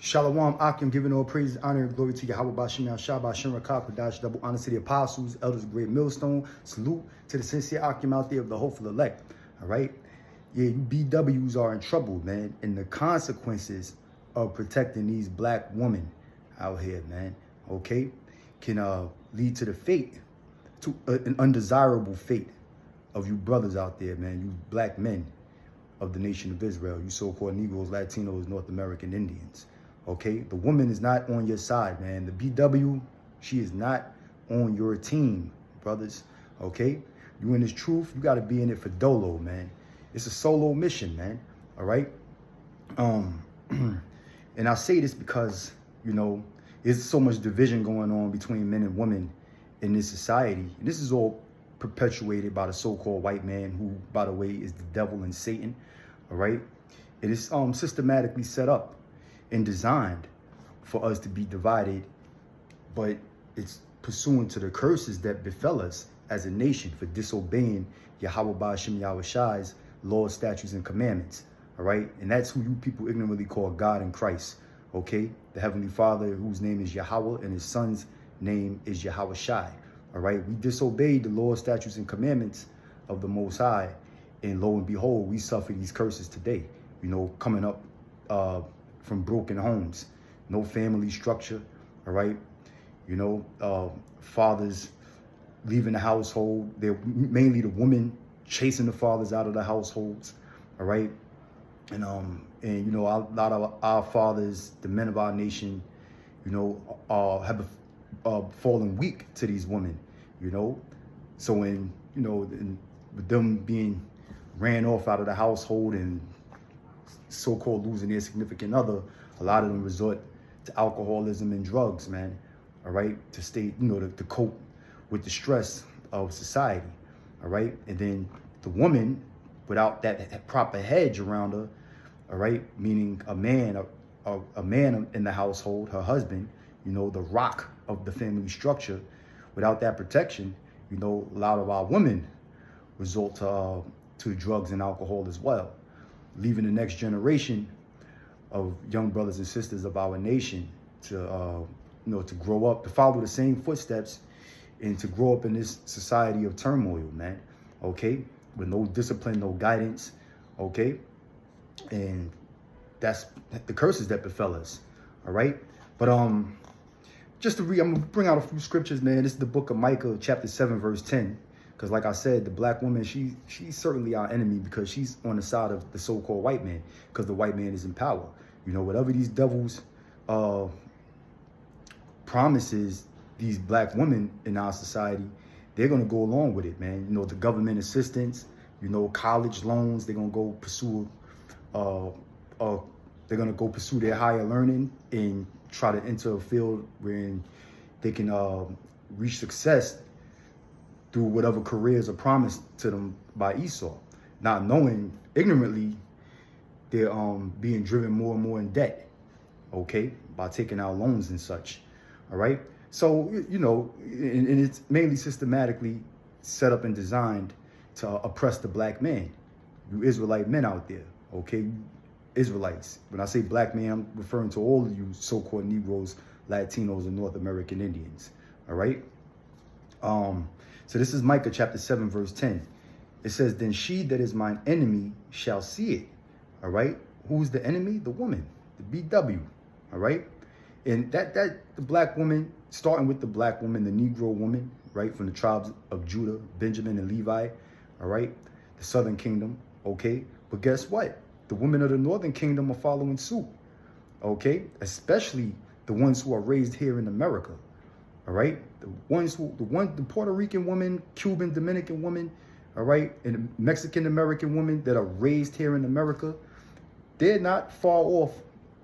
Shalom, Akim, giving all praise, honor, and glory to Yahweh Bashim Yahshua Bashim Rakah, Kodash, double honor to the apostles, elders, great millstone. Salute to the sincere Akim out there of the hopeful elect. All right? Yeah, you BWs are in trouble, man. And the consequences of protecting these black women out here, man, okay, can lead to the fate, to an undesirable fate of you brothers out there, man, you black men of the nation of Israel, you so-called Negroes, Latinos, North American Indians. Okay, the woman is not on your side, man. The BW, she is not on your team, brothers. Okay, you in this truth, you got to be in it for dolo, man. It's a solo mission, man. All right. And I say this because, you know, there's so much division going on between men and women in this society. And this is all perpetuated by the so-called white man, who, by the way, is the devil and Satan. All right. It is systematically set up and designed for us to be divided, but it's pursuant to the curses that befell us as a nation for disobeying Yahweh Ba'ashim Yahushai's laws, statutes, and commandments. All right, and that's who you people ignorantly call God in Christ. Okay, the Heavenly Father, whose name is Yahweh, and His Son's name is Yahushai. All right, we disobeyed the laws, statutes, and commandments of the Most High, and lo and behold, we suffer these curses today. You know, coming up from broken homes, no family structure, all right? You know, fathers leaving the household. They're mainly the women chasing the fathers out of the households, all right? And you know, a lot of our fathers, the men of our nation, you know, have fallen weak to these women, you know? So when, you know, with them being ran off out of the household and so-called losing their significant other, a lot of them resort to alcoholism and drugs, man. All right, to stay, you know, to cope with the stress of society. All right, and then the woman, without that proper hedge around her, all right, meaning a man in the household, her husband, you know, the rock of the family structure. Without that protection, you know, a lot of our women resort to drugs and alcohol as well, leaving the next generation of young brothers and sisters of our nation to, you know, to grow up, to follow the same footsteps and to grow up in this society of turmoil, man. Okay, with no discipline, no guidance. Okay, and that's the curses that befell us. All right, but just to read, I'm gonna bring out a few scriptures, man. This is the book of Micah, chapter 7, verse 10. Because like I said, the black woman, she's certainly our enemy, because she's on the side of the so-called white man, because the white man is in power. You know, whatever these devils promises these black women in our society, they're going to go along with it, man. You know, the government assistance, you know, college loans, they're going to go pursue, they're going to go pursue their higher learning and try to enter a field where they can reach success through whatever careers are promised to them by Esau, not knowing, ignorantly, they're being driven more and more in debt, okay, by taking out loans and such, all right? So, you know, and it's mainly systematically set up and designed to oppress the black man, you Israelite men out there, okay, Israelites. When I say black man, I'm referring to all of you so-called Negroes, Latinos, and North American Indians, all right? So this is Micah chapter 7, verse 10. It says, then she that is mine enemy shall see it. All right. Who's the enemy? The woman, the BW. All right. And that the black woman, starting with the black woman, the Negro woman, right, from the tribes of Judah, Benjamin, and Levi. All right. The southern kingdom. OK. But guess what? The women of the northern kingdom are following suit. OK. Especially the ones who are raised here in America. All right. The Puerto Rican woman, Cuban, Dominican woman, all right, and the Mexican American women that are raised here in America, they're not far off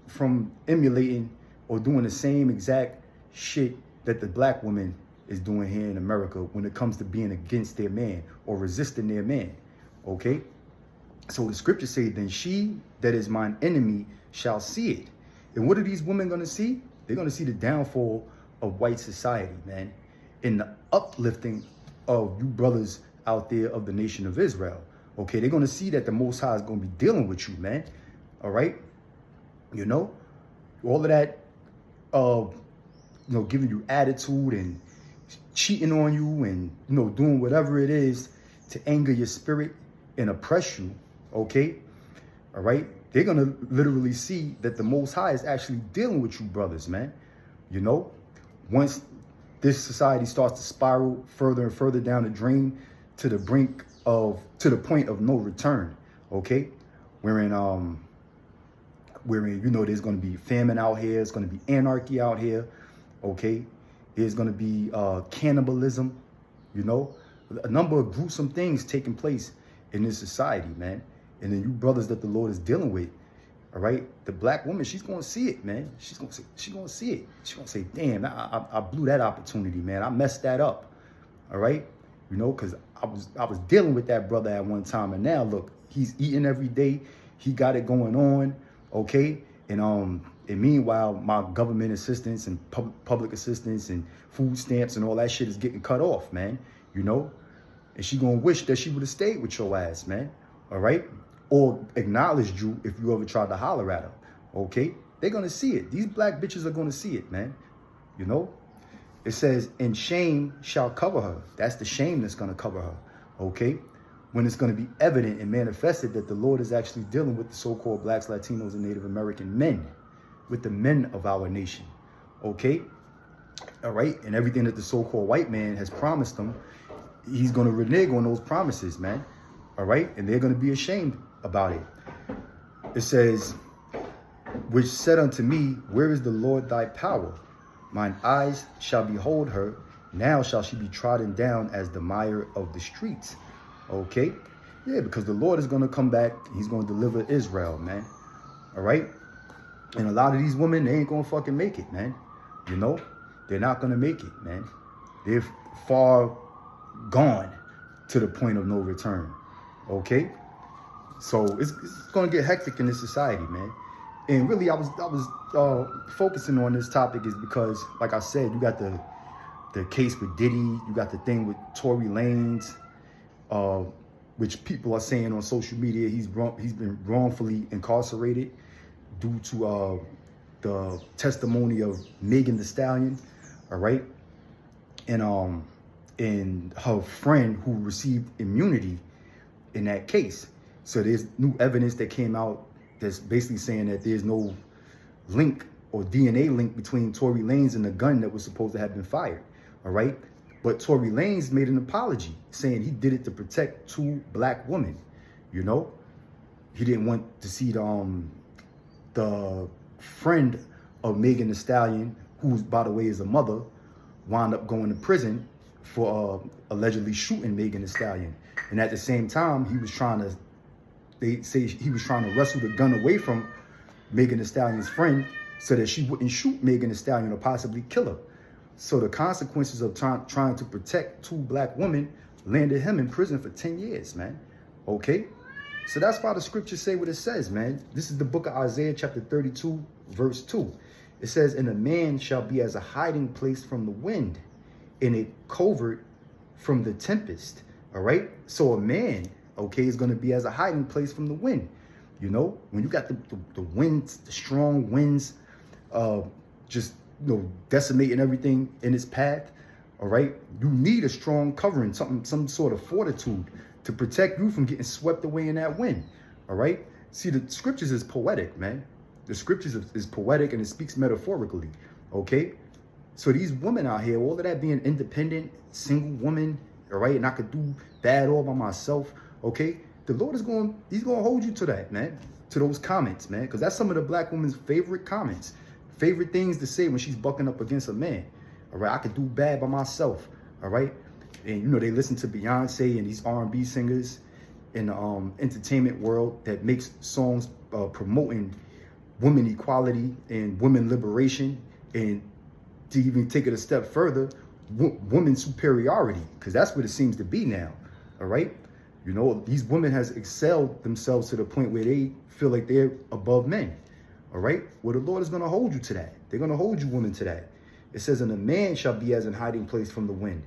from emulating or doing the same exact shit that the black woman is doing here in America when it comes to being against their man or resisting their man. Okay. So the scriptures say, then she that is mine enemy shall see it. And what are these women going to see? They're going to see the downfall of white society, man, and the uplifting of you brothers out there of the nation of Israel. Okay, they're going to see that the Most High is going to be dealing with you, man. All right, you know, all of that, giving you attitude and cheating on you and, doing whatever it is to anger your spirit and oppress you, okay? All right? They're going to literally see that the Most High is actually dealing with you brothers, man. Once this society starts to spiral further and further down the drain to the point of no return, okay? Wherein, there's going to be famine out here. It's going to be anarchy out here, okay? There's going to be cannibalism, a number of gruesome things taking place in this society, man. And then you brothers that the Lord is dealing with, all right? The black woman, she's going to see it, man. She's going to see it. She's going to say, damn, I blew that opportunity, man. I messed that up, all right? Because I was dealing with that brother at one time. And now, look, he's eating every day. He got it going on, okay? And meanwhile, my government assistance and public assistance and food stamps and all that shit is getting cut off, man, And she going to wish that she would have stayed with your ass, man, all right? Or acknowledged you if you ever tried to holler at her, okay? They're going to see it. These black bitches are going to see it, man. It says, and shame shall cover her. That's the shame that's going to cover her, okay? When it's going to be evident and manifested that the Lord is actually dealing with the so-called blacks, Latinos, and Native American men, with the men of our nation, okay? All right? And everything that the so-called white man has promised them, he's going to renege on those promises, man. All right? And they're going to be ashamed about it. It says, which said unto me, where is the Lord thy power? Mine eyes shall behold her. Now shall she be trodden down as the mire of the streets. Okay? Yeah, because the Lord is going to come back. He's going to deliver Israel, man. All right? And a lot of these women, they ain't going to fucking make it, man. They're not going to make it, man. They're far gone to the point of no return. Okay? So it's going to get hectic in this society, man. And really, I was focusing on this topic is because, like I said, you got the case with Diddy, you got the thing with Tory Lanez, which people are saying on social media he's been wrongfully incarcerated due to the testimony of Megan Thee Stallion, all right, and her friend who received immunity in that case. So there's new evidence that came out that's basically saying that there's no link or DNA link between Tory Lanez and the gun that was supposed to have been fired, all right? But Tory Lanez made an apology saying he did it to protect two black women, He didn't want to see the friend of Megan Thee Stallion, who, by the way, is a mother, wound up going to prison for allegedly shooting Megan Thee Stallion. And at the same time, they say he was trying to wrestle the gun away from Megan Thee Stallion's friend so that she wouldn't shoot Megan Thee Stallion or possibly kill her. So the consequences of trying to protect two black women landed him in prison for 10 years, man. Okay? So that's why the scriptures say what it says, man. This is the book of Isaiah chapter 32, verse 2. It says, and a man shall be as a hiding place from the wind, and a covert from the tempest. All right? So a man, okay, is going to be as a hiding place from the wind. When you got the winds, the strong winds, just decimating everything in its path, all right, you need a strong covering, some sort of fortitude to protect you from getting swept away in that wind, all right? See, the scriptures is poetic, man. The scriptures is poetic and it speaks metaphorically, okay? So these women out here, all of that being independent, single woman, all right, and I could do bad all by myself, okay? The Lord is he's going to hold you to that, man, to those comments, man, because that's some of the black woman's favorite comments. Favorite things to say when she's bucking up against a man. All right, I could do bad by myself. All right, and they listen to Beyonce and these R&B singers in the entertainment world that makes songs promoting women equality and women liberation, and to even take it a step further, women superiority, because that's what it seems to be now. All right, these women has excelled themselves to the point where they feel like they're above men. All right. Well, the Lord is going to hold you to that. They're going to hold you women to that. It says, and a man shall be as an hiding place from the wind,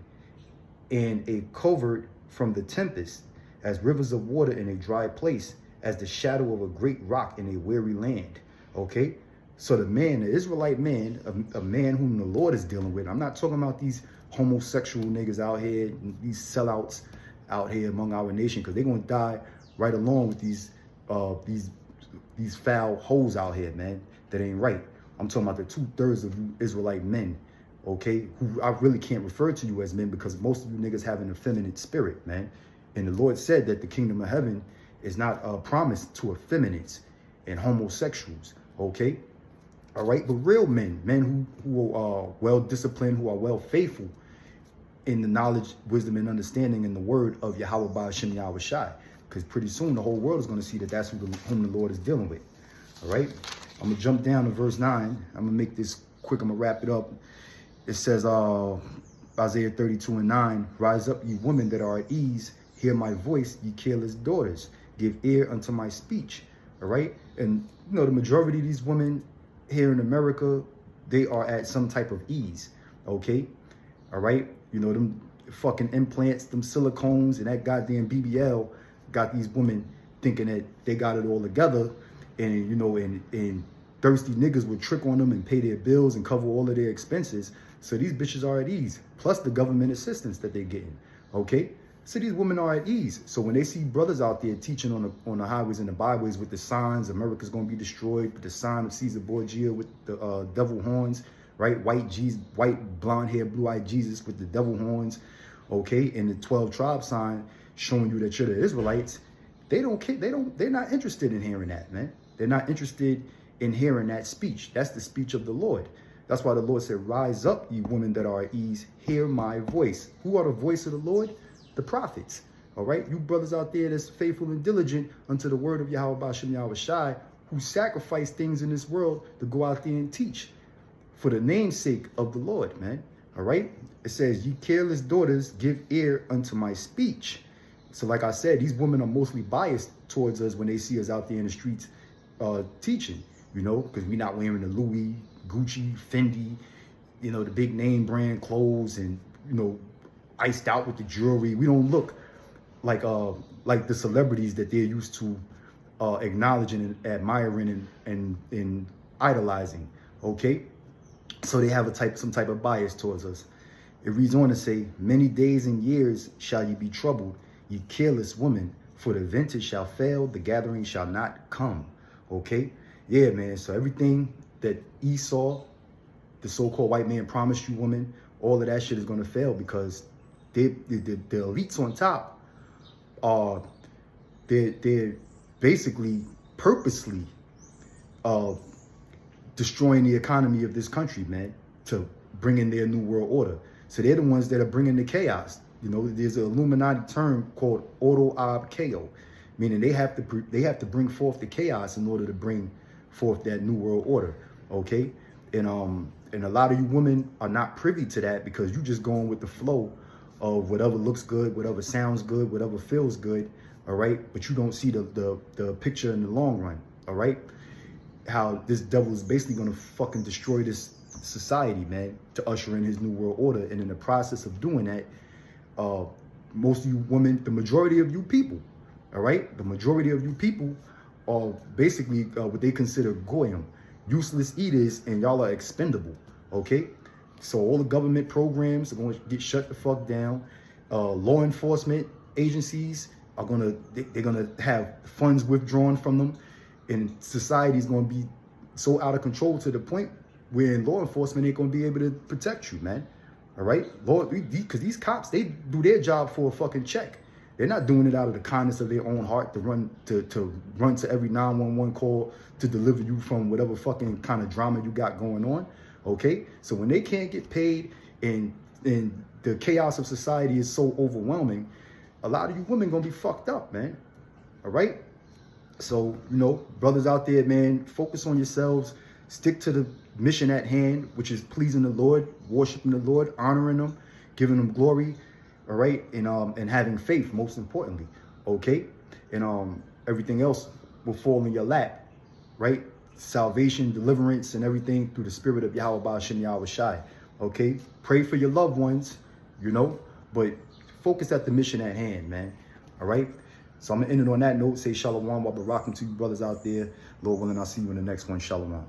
and a covert from the tempest, as rivers of water in a dry place, as the shadow of a great rock in a weary land. Okay. So the man, the Israelite man, a man whom the Lord is dealing with. I'm not talking about these homosexual niggas out here, these sellouts out here among our nation, because they're gonna die right along with these foul hoes out here, man. That ain't right. I'm talking about the 2/3 of you Israelite men, okay, who I really can't refer to you as men, because most of you niggas have an effeminate spirit, man. And the Lord said that the kingdom of heaven is not promised to effeminates and homosexuals, okay? All right, but real men, men who are well disciplined, who are well faithful in the knowledge, wisdom, and understanding in the word of Yahweh Ba'ashem Yahweh Shai. Because pretty soon the whole world is going to see that that's whom the Lord is dealing with. All right, I'm going to jump down to verse 9. I'm going to make this quick. I'm going to wrap it up. It says, Isaiah 32:9, rise up, ye women that are at ease, hear my voice, ye careless daughters, give ear unto my speech. All right, and you know, the majority of these women here in America, they are at some type of ease, okay? All right, you know, them fucking implants, them silicones, and that goddamn BBL got these women thinking that they got it all together, and you know, and thirsty niggas would trick on them and pay their bills and cover all of their expenses. So these bitches are at ease, plus the government assistance that they're getting, okay? So these women are at ease. So when they see brothers out there teaching on the highways and the byways with the signs, America's gonna be destroyed, with the sign of Caesar Borgia with the devil horns, right? White blonde hair, blue-eyed Jesus with the devil horns, okay? And the 12 tribe sign showing you that you're the Israelites. They're not interested in hearing that, man. They're not interested in hearing that speech. That's the speech of the Lord. That's why the Lord said, rise up, ye women that are at ease, hear my voice. Who are the voice of the Lord? The prophets. All right, you brothers out there that's faithful and diligent unto the word of Yahweh Ba'ashem Yahweh Shai, who sacrifice things in this world to go out there and teach for the namesake of the Lord, man. All right, it says, ye careless daughters, give ear unto my speech. So like I said, these women are mostly biased towards us when they see us out there in the streets teaching, you know, because we're not wearing the Louis, Gucci, Fendi, you know, the big name brand clothes, and, you know, iced out with the jewelry. We don't look like the celebrities that they're used to acknowledging and admiring and idolizing, okay? So they have some type of bias towards us. It reads on to say, many days and years shall ye be troubled, ye careless women, for the vintage shall fail, the gathering shall not come, okay? Yeah, man, so everything that Esau, the so-called white man, promised you women, all of that shit is going to fail, because the elites on top are they're basically purposely destroying the economy of this country, man, to bring in their new world order. So they're the ones that are bringing the chaos. You know, there's an Illuminati term called Ordo ab Chaos, meaning they have to bring forth the chaos in order to bring forth that new world order. Okay, and a lot of you women are not privy to that, because you just going with the flow of whatever looks good, whatever sounds good, whatever feels good, all right? But you don't see the picture in the long run, all right? How this devil is basically gonna fucking destroy this society, man, to usher in his new world order. And in the process of doing that, most of you women, the majority of you people, all right? The majority of you people are basically what they consider goyim, useless eaters, and y'all are expendable, okay? So all the government programs are going to get shut the fuck down. Law enforcement agencies are they're gonna have funds withdrawn from them, and society is going to be so out of control to the point where law enforcement ain't going to be able to protect you, man. All right, because these cops, they do their job for a fucking check. They're not doing it out of the kindness of their own heart to run to every 911 call to deliver you from whatever fucking kind of drama you got going on. Okay, so when they can't get paid and the chaos of society is so overwhelming, a lot of you women gonna be fucked up, man. All right, so you know, brothers out there, man, focus on yourselves, stick to the mission at hand, which is pleasing the Lord, worshiping the Lord, honoring him, giving him glory, all right, and having faith, most importantly, okay, and everything else will fall in your lap, right? Salvation, deliverance, and everything through the spirit of Yahweh Ba'ashem Yahweh Shai. Okay, pray for your loved ones, you know, but focus at the mission at hand, man. All right, so I'm gonna end it on that note. Say shalom, wa barakum to you brothers out there. Lord willing, I'll see you in the next one. Shalom.